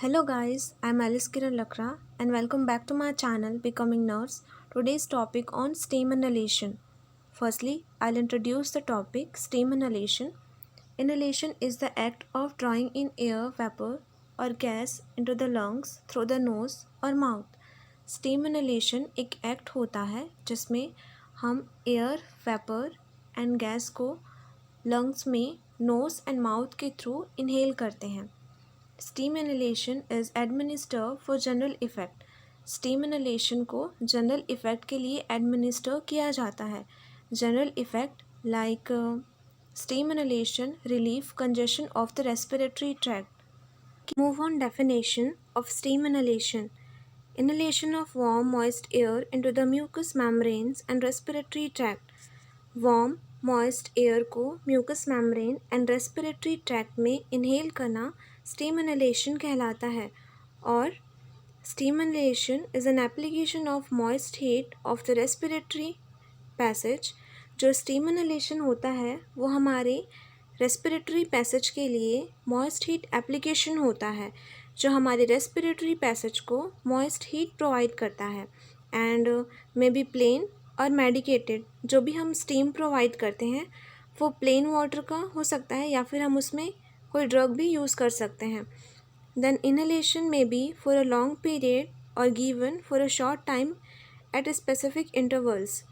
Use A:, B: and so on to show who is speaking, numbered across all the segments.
A: Hello guys, I'm Alice Kiran Lakra and welcome back to my channel Becoming Nurse. Today's topic on steam inhalation. Firstly, I'll introduce the topic steam inhalation. Inhalation is the act of drawing in air, vapor or gas into the lungs through the nose or mouth. Steam inhalation एक act होता है जिसमें हम air, vapour and gas को lungs में knows and mouth के through inhale करते हैं. Steam inhalation is administer for general effect. Steam inhalation को जनरल इफ़ेक्ट के लिए एडमिनिस्टर किया जाता है. General effect like steam inhalation relieve congestion of the respiratory tract. Move on definition of steam inhalation. Inhalation of warm moist air into the mucous membranes and respiratory tract. Warm moist air को mucous membrane and respiratory tract में inhale करना steam inhalation कहलाता है. और steam inhalation is an application of moist heat of the respiratory passage. जो steam inhalation होता है वो हमारे रेस्पिरेटरी पैसेज के लिए मॉइस्ट हीट एप्लीकेशन होता है जो हमारे रेस्पिरेटरी पैसेज को मॉइस्ट हीट प्रोवाइड करता है एंड मे बी प्लेन और मेडिकेटेड. जो भी हम स्टीम प्रोवाइड करते हैं वो प्लेन वाटर का हो सकता है या फिर हम उसमें कोई ड्रग भी यूज़ कर सकते हैं. Then inhalation may be for a long period और given for a short time at specific intervals.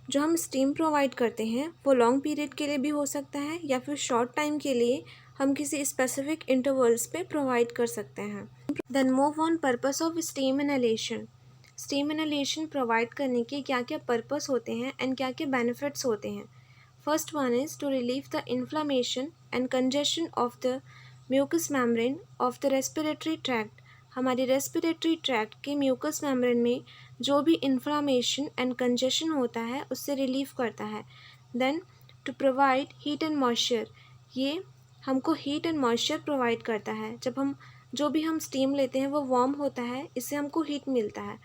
A: जो हम स्टीम प्रोवाइड करते हैं वो लॉन्ग पीरियड के लिए भी हो सकता है या फिर शॉर्ट टाइम के लिए हम किसी स्पेसिफिक इंटरवल्स पे प्रोवाइड कर सकते हैं. Then move on purpose of steam inhalation. Steam inhalation provide करने के क्या क्या पर्पस होते हैं एंड क्या क्या बेनिफिट्स होते हैं. First one is to relieve the inflammation and congestion of the mucous membrane of the respiratory tract. हमारी रेस्पिरेटरी ट्रैक्ट के म्यूकस मेम्ब्रेन में जो भी इन्फ्लामेशन एंड कंजेशन होता है उससे रिलीव करता है. Then to provide heat and moisture. ये हमको हीट एंड मॉइस्चर प्रोवाइड करता है. जब हम जो भी हम स्टीम लेते हैं वो वार्म होता है, इससे हमको हीट मिलता है.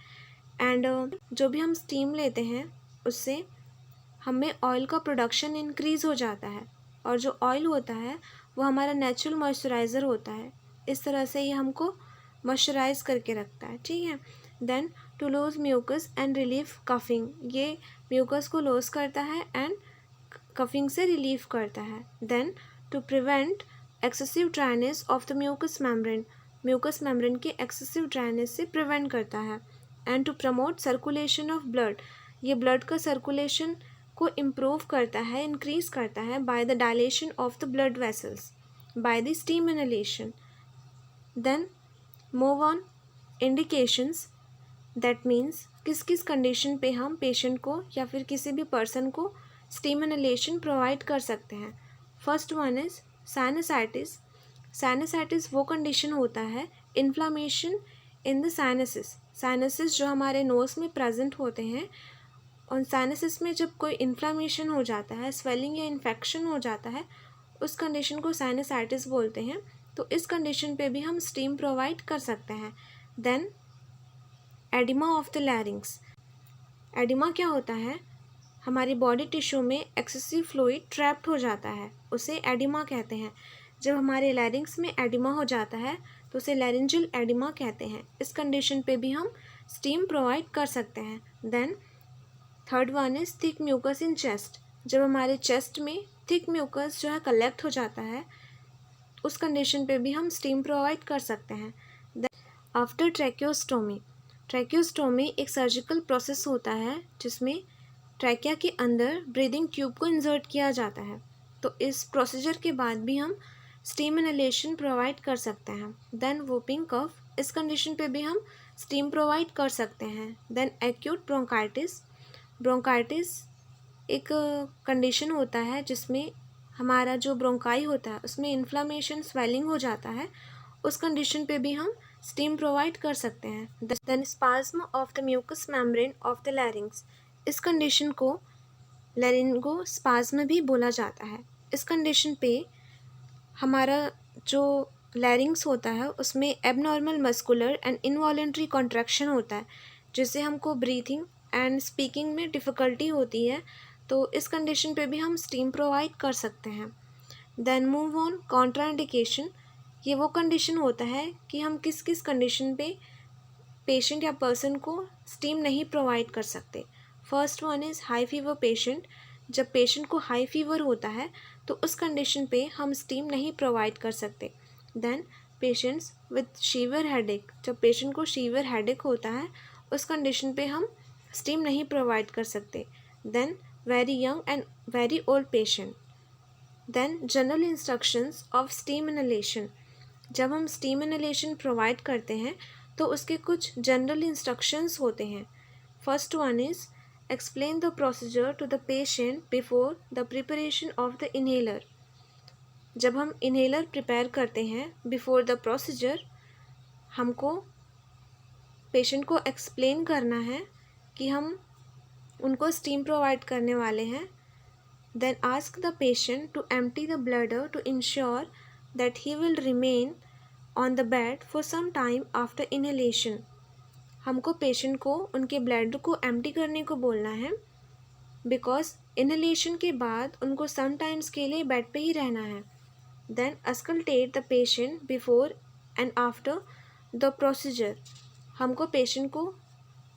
A: एंड जो भी हम स्टीम लेते हैं उससे हमें ऑयल का प्रोडक्शन इंक्रीज़ हो जाता है और जो ऑयल होता है वो हमारा नेचुरल मॉइस्चराइज़र होता है. इस तरह से ये हमको मॉइस्चराइज करके रखता है. ठीक है. Then to loose mucus and relieve coughing. ये म्यूकस को लॉस करता है एंड कफिंग से रिलीव करता है. Then to prevent excessive dryness of the mucous membrane. Mucous membrane के एक्सेसिव ड्राइनेस से प्रिवेंट करता है. And to promote circulation of blood. ये ब्लड का सर्कुलेशन को इम्प्रूव करता है, इंक्रीज करता है by the dilation of the blood vessels by the steam inhalation. Then move on indications. That means किस किस कंडीशन पे हम पेशेंट को या फिर किसी भी पर्सन को स्टीम इनहेलेशन प्रोवाइड कर सकते हैं. First one is sinusitis. Sinusitis वो कंडीशन होता है inflammation in the sinuses. Sinuses जो हमारे नोज में प्रेजेंट होते हैं और साइनसिस में जब कोई इन्फ्लामेशन हो जाता है, स्वेलिंग या इन्फेक्शन हो जाता है, उस कंडीशन को साइनसाइटिस बोलते हैं. तो इस कंडीशन पे भी हम स्टीम प्रोवाइड कर सकते हैं. Then oedema of the larynx. Oedema क्या होता है? हमारी बॉडी टिश्यू में एक्सेसिव फ्लूइड ट्रैप्ड हो जाता है, उसे एडिमा कहते हैं. जब हमारे लैरिंग्स में एडिमा हो जाता है तो उसे लैरिंजल एडिमा कहते हैं. इस कंडीशन पे भी हम स्टीम प्रोवाइड कर सकते हैं. Then third one is thick mucus in chest. जब हमारे चेस्ट में थिक म्यूकस जो है कलेक्ट हो जाता है उस कंडीशन पे भी हम स्टीम प्रोवाइड कर सकते हैं. After tracheostomy. ट्रैकियोस्टोमी एक सर्जिकल प्रोसेस होता है जिसमें ट्रैकिया के अंदर ब्रीदिंग ट्यूब को इंसर्ट किया जाता है. तो इस प्रोसीजर के बाद भी हम स्टीम इनहेलेशन प्रोवाइड कर सकते हैं. Then whooping cough. इस कंडीशन पे भी हम स्टीम प्रोवाइड कर सकते हैं. Then acute bronchitis. ब्रोंकाइटिस एक कंडीशन होता है जिसमें हमारा जो ब्रोंकाई होता है उसमें इन्फ्लामेशन स्वेलिंग हो जाता है. उस कंडीशन पे भी हम स्टीम प्रोवाइड कर सकते हैं. Then spasm of the mucous membrane of the larynx. इस कंडीशन को लैरिंगोस्पाज्म भी बोला जाता है. इस कंडीशन पे हमारा जो लैरिंग्स होता है उसमें abnormal muscular and involuntary contraction होता है जिससे हमको ब्रीथिंग एंड स्पीकिंग में डिफ़िकल्टी होती है. तो इस कंडीशन पे भी हम स्टीम प्रोवाइड कर सकते हैं. Then move on contraindication. ये वो कंडीशन होता है कि हम किस किस कंडीशन पे पेशेंट या पर्सन को स्टीम नहीं प्रोवाइड कर सकते। First one is high fever patient. जब पेशेंट को हाई फीवर होता है तो उस कंडीशन पे हम स्टीम नहीं प्रोवाइड कर सकते। Then patients with severe headache. जब पेशेंट को शीवर हेडेक होता है उस कंडीशन पे हम स्टीम नहीं प्रोवाइड कर सकते। Then very young and very old patient. Then general instructions of steam inhalation. जब हम स्टीम इनहेलेशन प्रोवाइड करते हैं तो उसके कुछ जनरल इंस्ट्रक्शंस होते हैं। First one is explain the procedure to the patient before the preparation of the inhaler. जब हम इनहेलर प्रिपेयर करते हैं बिफोर द प्रोसीजर, हमको पेशेंट को एक्सप्लेन करना है कि हम उनको स्टीम प्रोवाइड करने वाले हैं। Then ask the patient to empty the bladder to ensure that he will remain on the bed for some time after inhalation. हमको पेशेंट को उनके ब्लैडर को एम्प्टी करने को बोलना है, बिकॉज इनहेलेशन के बाद उनको सम टाइम्स के लिए बेड पे ही रहना है। Then auscultate the patient before and after the procedure. हमको पेशेंट को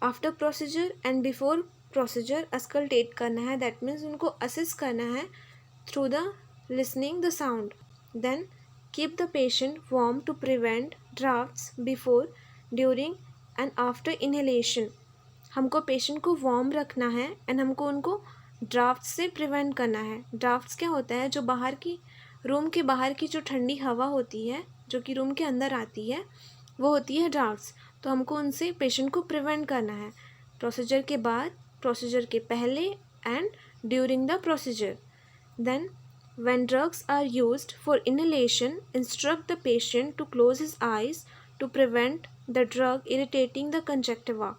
A: after procedure and before procedure auscultate करना है। दैट मीन्स उनको असिस्ट करना है through the listening the sound. Then keep the patient warm to prevent draughts before, during and after inhalation. हमको patient को warm रखना है एंड हमको उनको ड्राफ्ट से प्रिवेंट करना है। ड्राफ्ट्स क्या होता है? जो बाहर की रूम के बाहर की जो ठंडी हवा होती है जो कि रूम के अंदर आती है वो होती है ड्राफ्ट्स। तो हमको उनसे पेशेंट को प्रिवेंट करना है प्रोसीजर के बाद, प्रोसीजर के पहले and during the procedure. Then when drugs are used for inhalation, instruct the patient to close his eyes to prevent the drug irritating the conjunctiva।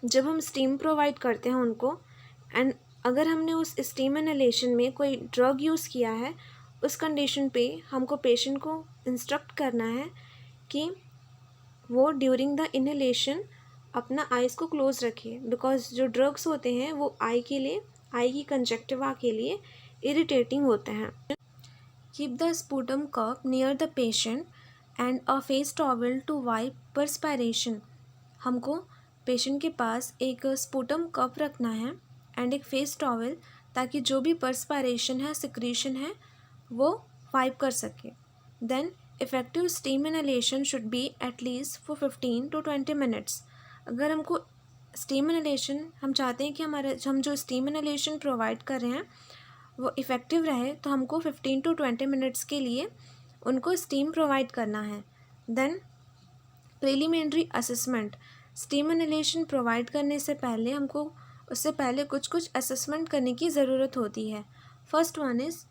A: जब हम स्टीम प्रोवाइड करते हैं उनको एंड अगर हमने उस स्टीम इनहेलेशन में कोई ड्रग यूज़ किया है, उस कंडीशन पे हमको पेशेंट को इंस्ट्रक्ट करना है कि वो ड्यूरिंग द इनहेलेशन अपना आइज़ को क्लोज रखे, बिकॉज जो ड्रग्स होते हैं वो आई के लिए, आई की कंजक्टिवा के लिए इरिटेटिंग होते हैं। Keep the sputum cup near the patient and a face towel to wipe perspiration. हमको पेशेंट के पास एक स्पूटम कप रखना है एंड एक फेस टॉवल, ताकि जो भी परस्पायरेशन है, सिक्रीशन है, वो वाइप कर सके। Then effective steam inhalation should be at least for 15 to 20 minutes. अगर हमको स्टीम इनहेलेशन, हम चाहते हैं कि हम जो स्टीम इनहेलेशन प्रोवाइड कर रहे हैं वो इफ़ेक्टिव रहे, तो हमको 15 to 20 मिनट्स के लिए उनको स्टीम प्रोवाइड करना है। Then preliminary assessment. Steam inhalation provide करने से पहले हमको उससे पहले कुछ कुछ असेसमेंट करने की ज़रूरत होती है। First one is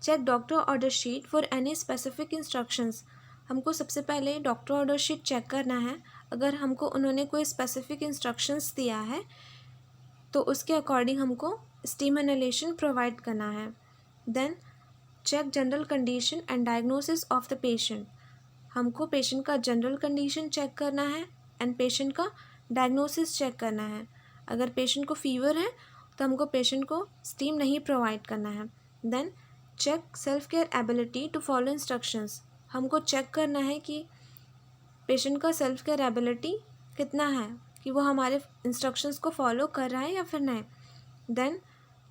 A: check doctor order sheet for any specific instructions. हमको सबसे पहले डॉक्टर ऑर्डर शीट चेक करना है। अगर हमको उन्होंने कोई स्पेसिफिक इंस्ट्रक्शंस दिया है तो उसके अकॉर्डिंग हमको स्टीम इनहेलेशन प्रोवाइड करना है। Then check general condition and diagnosis of the patient. हमको पेशेंट का जनरल कंडीशन चेक करना है एंड पेशेंट का डायग्नोसिस चेक करना है। अगर पेशेंट को फीवर है तो हमको पेशेंट को स्टीम नहीं प्रोवाइड करना है। Then check self care ability to follow instructions. हमको चेक करना है कि पेशेंट का सेल्फ केयर एबिलिटी कितना है, कि वो हमारे इंस्ट्रक्शंस को फॉलो कर रहा है या फिर नहीं। Then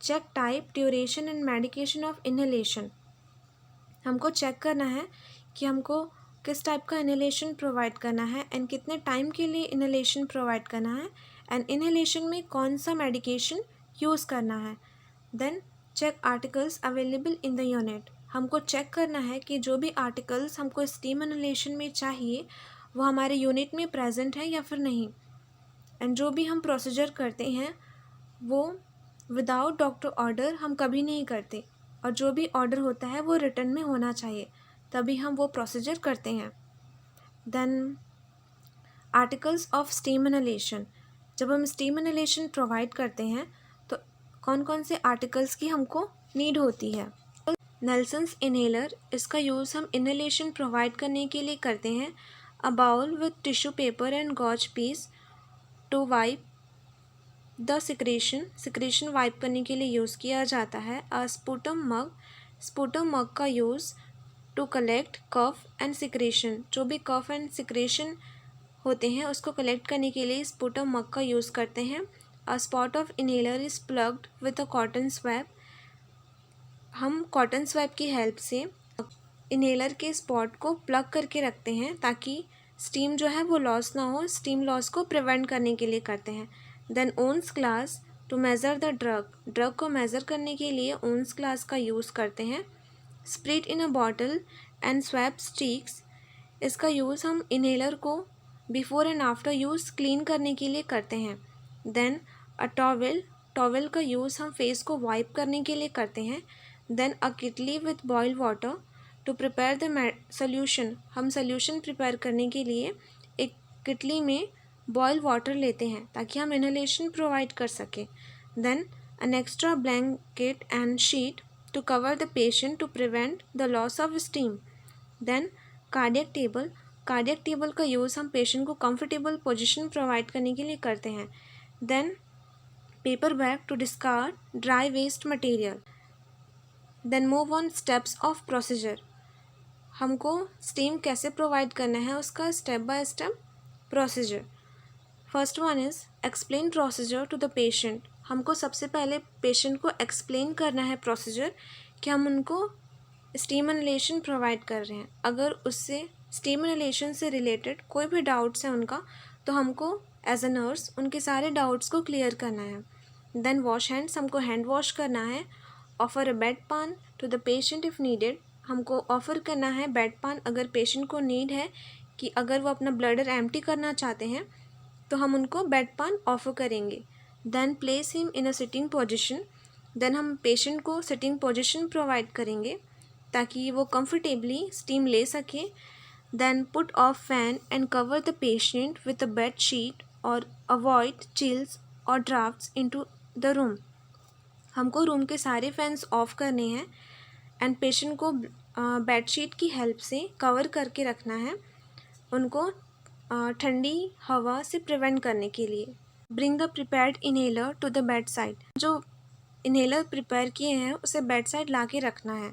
A: check type, duration and medication of inhalation. हमको चेक करना है कि हमको किस टाइप का इनहेलेशन प्रोवाइड करना है एंड कितने टाइम के लिए इनहेलेशन प्रोवाइड करना है एंड इनहेलेशन में कौन सा मेडिकेशन यूज़ करना है। Then check articles available in the unit. हमको चेक करना है कि जो भी आर्टिकल्स हमको स्टीम इनहेलेशन में चाहिए वो हमारे यूनिट में प्रेजेंट है या फिर नहीं। एंड जो भी हम प्रोसीजर करते हैं वो विदाउट डॉक्टर ऑर्डर हम कभी नहीं करते, और जो भी ऑर्डर होता है वो रिटर्न में होना चाहिए, तभी हम वो प्रोसीजर करते हैं। Then articles of steam inhalation. जब हम स्टीम इनहेलेशन प्रोवाइड करते हैं तो कौन कौन से आर्टिकल्स की हमको नीड होती है। नेल्सन्स इनहेलर, इसका यूज़ हम इनहेलेशन प्रोवाइड करने के लिए करते हैं। A bowl with tissue paper and gauze piece to wipe the secretion wipe करने के लिए यूज़ किया जाता है। स्पूटम मग का use to collect cough and secretion. जो भी कफ एंड सिक्रेशन होते हैं उसको कलेक्ट करने के लिए स्पूटम मग का यूज़ करते हैं। A spout of inhaler is plugged with a cotton swab. हम कॉटन स्वैब की हेल्प से इनहेलर के स्पॉट को प्लग करके रखते हैं ताकि स्टीम जो है वो लॉस ना हो, स्टीम लॉस को प्रिवेंट करने के लिए करते हैं। Then ounce glass to measure the drug को मेज़र करने के लिए ओन्स ग्लास का यूज़ करते हैं। Spirit in a bottle and swab sticks, इसका यूज़ हम इनहेलर को before and after use clean करने के लिए करते हैं। देन अ टॉवेल का यूज़ हम फेस को वाइप करने के लिए करते हैं। Then a kettle with boiled water to prepare the solution, हम सोल्यूशन प्रिपेयर करने के लिए एक किटली में बॉयल वाटर लेते हैं ताकि हम इनहेलेशन प्रोवाइड कर सकें। Then an extra blanket and sheet to cover the patient to prevent the loss of steam. Then cardiac table का यूज़ हम पेशेंट को कंफर्टेबल पोजीशन प्रोवाइड करने के लिए करते हैं। Then paper bag to discard dry waste material. Then move on steps of procedure, हमको steam कैसे प्रोवाइड करना है उसका step by step procedure. First one is explain procedure to the patient. हमको सबसे पहले पेशेंट को एक्सप्लेन करना है प्रोसीजर कि हम उनको स्टीम इनहेलेशन प्रोवाइड कर रहे हैं। अगर उससे स्टीम इनहेलेशन से रिलेटेड कोई भी डाउट्स हैं उनका, तो हमको एज अ नर्स उनके सारे डाउट्स को क्लियर करना है। देन वॉश हैंड्स, हमको हैंड वॉश करना है। Offer a bed pan to the patient if needed, हमको ऑफ़र करना है बेड पान अगर पेशेंट को नीड है कि अगर वो अपना ब्लडर एम्प्टी करना चाहते हैं तो हम उनको बेड पान ऑफ़र करेंगे। Then place him in a sitting position, then हम पेशेंट को सिटिंग पोजिशन प्रोवाइड करेंगे ताकि वो कंफर्टेबली स्टीम ले सके। Then put off fan and cover the patient with a bed sheet और अवॉइड चिल्स और ड्राफ्ट्स इनटू द रूम, हमको रूम के सारे फैंस ऑफ करने हैं एंड पेशेंट को बेडशीट की हेल्प से कवर करके रखना है, उनको ठंडी हवा से प्रिवेंट करने के लिए। Bring the prepared inhaler to the bed side, जो इनहेलर प्रिपेयर किए हैं उसे बेड साइड ला के रखना है।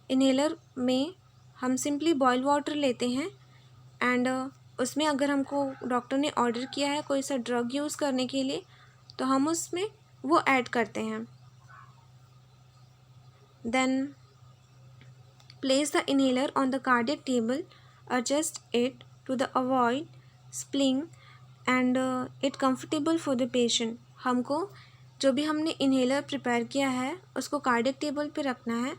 A: इनहेलर में हम सिंपली बॉयल वाटर लेते हैं एंड उसमें अगर हमको डॉक्टर ने ऑर्डर किया है कोई सा ड्रग यूज़ करने के लिए तो हम उसमें वो ऐड करते हैं। Then place the inhaler on the cardiac table, adjust it to the avoid spilling and it comfortable for the patient। हमको जो भी हमने इनहेलर प्रिपेयर किया है उसको कार्डियक टेबल पे रखना है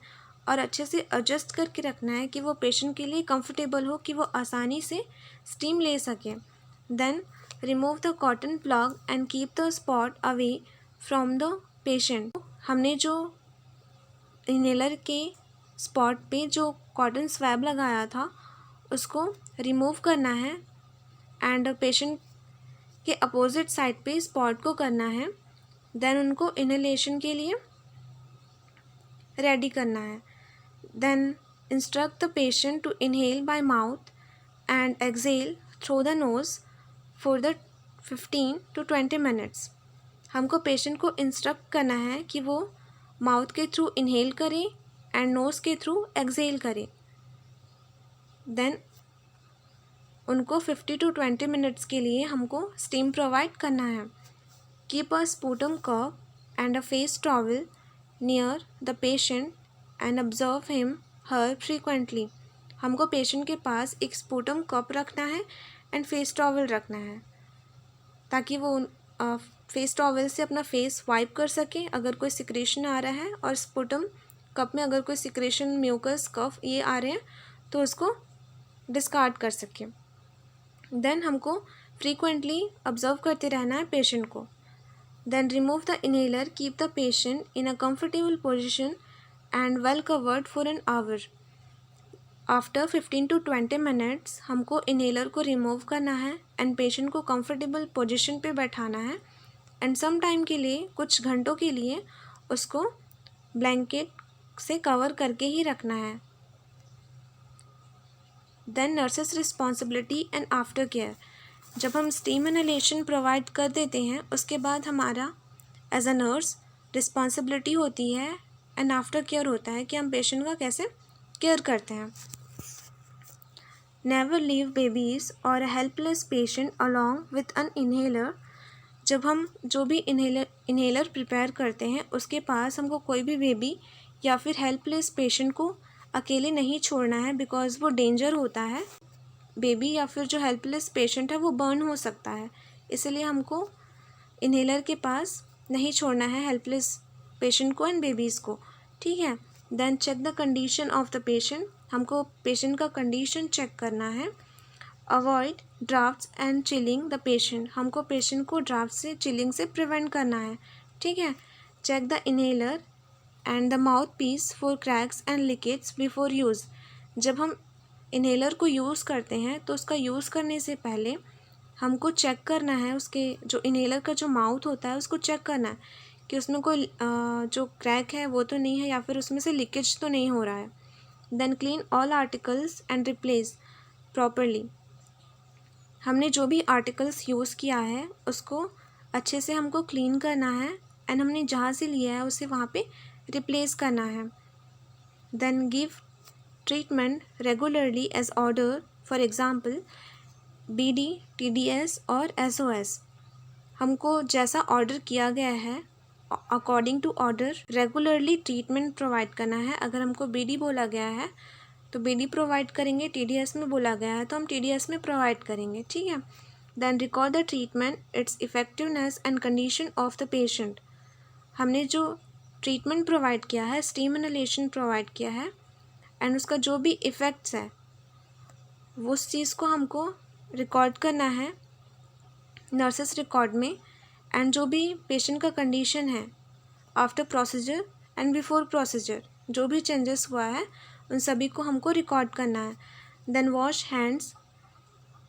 A: और अच्छे से एडजस्ट करके रखना है कि वो पेशेंट के लिए कंफर्टेबल हो, कि वो आसानी से स्टीम ले सके। Then remove the cotton plug and keep the spot away from the patient, हमने जो इनहेलर के स्पॉट पे जो कॉटन स्वैब लगाया था उसको रिमूव करना है एंड पेशेंट के अपोजिट साइड पे स्पॉट को करना है। देन उनको इनहेलेशन के लिए रेडी करना है। Then instruct the patient to inhale by mouth and exhale through the nose for the 15 to 20 minutes, हमको पेशेंट को इंस्ट्रक्ट करना है कि वो माउथ के थ्रू इनहेल करे एंड नोज़ के थ्रू एक्सहेल करे। देन उनको 50 to 20 मिनट्स के लिए हमको स्टीम प्रोवाइड करना है। Keep a sputum cup and a face towel near the patient and observe him her frequently, हमको पेशेंट के पास एक स्पूटम कप रखना है एंड फेस टॉवल रखना है ताकि वो फेस टॉवल से अपना फेस वाइप कर सके अगर कोई सिक्रेशन आ रहा है, और स्पूटम कप में अगर कोई सिक्रेशन, म्यूकस, कफ ये आ रहे हैं तो उसको डिस्कार्ड कर सके। देन हमको फ्रीक्वेंटली ऑब्जर्व करते रहना है पेशेंट को। Then remove the inhaler, keep the patient in a comfortable position and well covered for an hour. After 15 to 20 minutes हमको इनहेलर को रिमूव करना है एंड पेशेंट को कंफर्टेबल पोजीशन पे बैठाना है एंड सम टाइम के लिए, कुछ घंटों के लिए उसको ब्लैंकेट से कवर करके ही रखना है। Then nurses responsibility and after care, जब हम स्टीम इनहेलेशन प्रोवाइड कर देते हैं उसके बाद हमारा एज अ नर्स रिस्पॉन्सिबिलिटी होती है एंड आफ्टर केयर होता है कि हम पेशेंट का कैसे केयर करते हैं। नेवर लीव बेबीज़ और a helpless patient along with an inhaler. जब हम जो भी इन्हेलर प्रिपेयर करते हैं उसके पास हमको कोई भी बेबी या फिर हेल्पलेस पेशेंट को अकेले नहीं छोड़ना है, बिकॉज़ वो डेंजर होता है। बेबी या फिर जो हेल्पलेस पेशेंट है वो बर्न हो सकता है, इसलिए हमको इन्हेलर के पास नहीं छोड़ना है हेल्पलेस पेशेंट को एंड बेबीज़ को। ठीक है। Then check the condition of the patient. हमको पेशेंट का कंडीशन चेक करना है। Avoid drafts and chilling the patient. हमको पेशेंट को ड्राफ्ट से, चिलिंग से प्रिवेंट करना है। ठीक है। Check the inhaler and the mouthpiece for cracks and leakage before use. जब हम इन्हेलर को यूज़ करते हैं तो उसका यूज़ करने से पहले हमको चेक करना है, उसके जो इन्हेलर का जो माउथ होता है उसको चेक करना है कि उसमें कोई जो क्रैक है वो तो नहीं है या फिर उसमें से लीकेज तो नहीं हो रहा है। Then clean all articles and replace properly. हमने जो भी आर्टिकल्स यूज़ किया है उसको अच्छे से हमको क्लीन करना है एंड हमने जहाँ से लिया है उसे वहाँ पे रिप्लेस करना है। Then give treatment regularly as order, for example BD, TDS और SOS। हमको जैसा ऑर्डर किया गया है according to order regularly treatment provide करना है। अगर हमको BD बोला गया है तो BD प्रोवाइड करेंगे, TDS में बोला गया है तो हम TDS में प्रोवाइड करेंगे। ठीक है। Then record the treatment, its effectiveness and condition of the patient. हमने जो ट्रीटमेंट प्रोवाइड किया है, स्टीम इनहेलेशन प्रोवाइड किया है एंड उसका जो भी इफ़ेक्ट्स है वो उस चीज़ को हमको रिकॉर्ड करना है नर्सेस रिकॉर्ड में। एंड जो भी पेशेंट का कंडीशन है after procedure and before procedure, जो भी चेंजेस हुआ है उन सभी को हमको रिकॉर्ड करना है। Then wash hands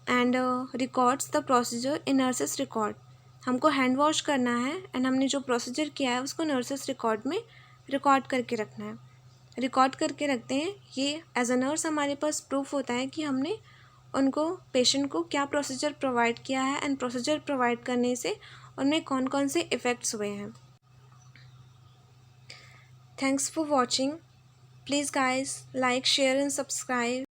A: and records the procedure in nurses record. हमको हैंड वॉश करना है एंड हमने जो प्रोसीजर किया है उसको नर्सेस रिकॉर्ड में रिकॉर्ड करके रखना है। रिकॉर्ड करके रखते हैं, ये एज अ नर्स हमारे पास प्रूफ होता है कि हमने उनको, पेशेंट को क्या प्रोसीजर प्रोवाइड किया है एंड प्रोसीजर प्रोवाइड करने से उनमें कौन कौन से इफ़ेक्ट्स हुए हैं। Thanks for watching. Please guys like, share and subscribe.